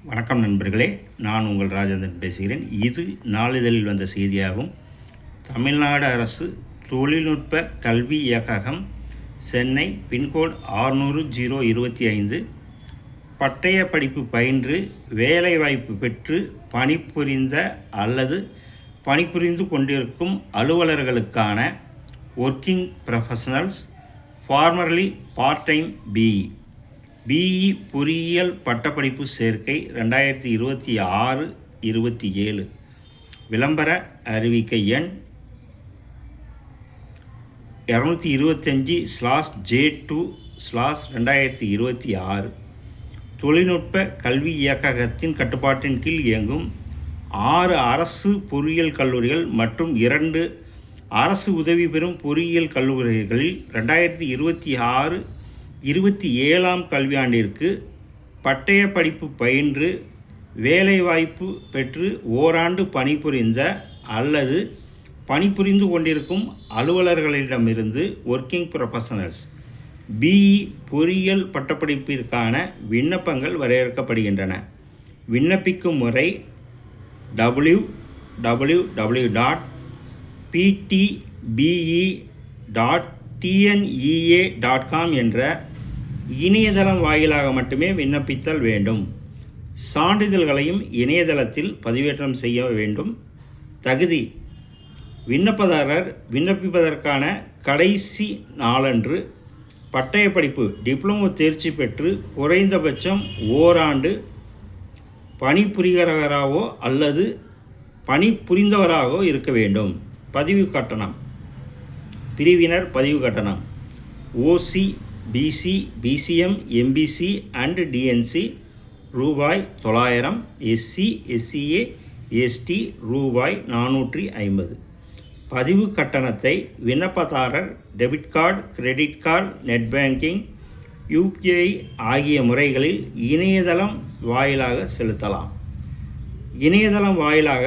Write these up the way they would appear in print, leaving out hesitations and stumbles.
வணக்கம் நண்பர்களே, நான் உங்கள் ராஜேந்திரன் பேசுகிறேன். இது நாளிதழில் வந்த செய்தியாகும். தமிழ்நாடு அரசு தொழில்நுட்ப கல்வி இயக்ககம் சென்னை பின்கோடு 600-025 பட்டய படிப்பு பயின்று வேலைவாய்ப்பு பெற்று பணிபுரிந்த அல்லது பணிபுரிந்து கொண்டிருக்கும் அலுவலர்களுக்கான working professionals formerly part time BE பொறியியல் பட்டப்படிப்பு சேர்க்கை 2026-27 விளம்பர அறிவிக்கை எண் 225/J2/2026 தொழில்நுட்ப கல்வி இயக்ககத்தின் கட்டுப்பாட்டின் கீழ் இயங்கும் 6 அரசு பொறியியல் கல்லூரிகள் மற்றும் 2 அரசு உதவி பெறும் பொறியியல் கல்லூரிகளில் 2026-27 கல்வியாண்டிற்கு பட்டய படிப்பு பயின்று வேலைவாய்ப்பு பெற்று ஓராண்டு பணிபுரிந்த அல்லது பணிபுரிந்து கொண்டிருக்கும் அலுவலர்களிடமிருந்து ஒர்க்கிங் ப்ரொஃபஷனல்ஸ் பிஇ பொறியியல் பட்டப்படிப்பிற்கான விண்ணப்பங்கள் வரவேற்கப்படுகின்றன. விண்ணப்பிக்கும் முறை www.ptbe.tnea.com என்ற இணையதளம் வாயிலாக மட்டுமே விண்ணப்பித்தல் வேண்டும். சான்றிதழ்களையும் இணையதளத்தில் பதிவேற்றம் செய்ய வேண்டும். தகுதி: விண்ணப்பதாரர் விண்ணப்பிப்பதற்கான கடைசி நாளன்று பட்டய படிப்பு டிப்ளமோ தேர்ச்சி பெற்று குறைந்தபட்சம் ஓராண்டு பணிபுரிகிறவராகவோ அல்லது பணிபுரிந்தவராகவோ இருக்க வேண்டும். பதிவு கட்டணம்: பிரிவினர் பதிவு கட்டணம் OC, BC, BCM, MBC and DNC ரூபாய் 900, எஸ்சி, எஸ்சிஏ, எஸ்டி ரூபாய் 450. பதிவு கட்டணத்தை விண்ணப்பதாரர் debit card, credit card, net banking, UPI ஆகிய முறைகளில் இணையதளம் வாயிலாக செலுத்தலாம். இணையதளம் வாயிலாக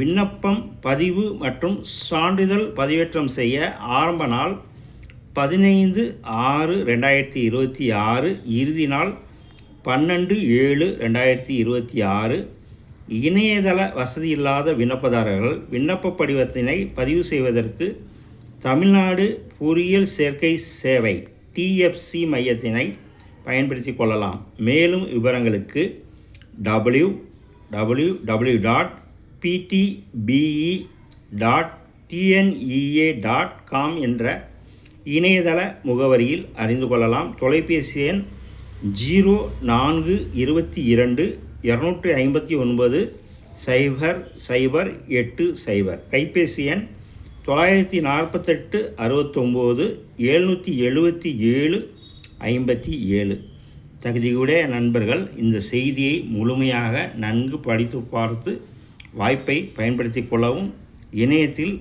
விண்ணப்பம் பதிவு மற்றும் சான்றிதழ் பதிவேற்றம் செய்ய ஆரம்ப நாள் 15/6/2026, இறுதி நாள் 12/7/2026. இணையதள வசதி இல்லாத விண்ணப்பதாரர்கள் விண்ணப்ப படிவத்தினை பதிவு செய்வதற்கு தமிழ்நாடு பொறியியல் சேர்க்கை சேவை டிஎஃப்சி மையத்தினை பயன்படுத்தி கொள்ளலாம். மேலும் விவரங்களுக்கு www.ptbe.tnea.com என்ற இணையதள முகவரியில் அறிந்து கொள்ளலாம். தொலைபேசி எண் 0422-259-0080. கைபேசி எண் 949-777-57. தகுதியுடைய நண்பர்கள் இந்த செய்தியை முழுமையாக நன்கு படித்து பார்த்து வாய்ப்பை பயன்படுத்தி கொள்ளவும், இணையத்தில்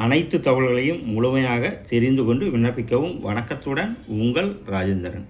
அனைத்து தகவல்களையும் முழுமையாக தெரிந்து கொண்டு விண்ணப்பிக்கவும். வணக்கத்துடன் உங்கள் ராஜேந்திரன்.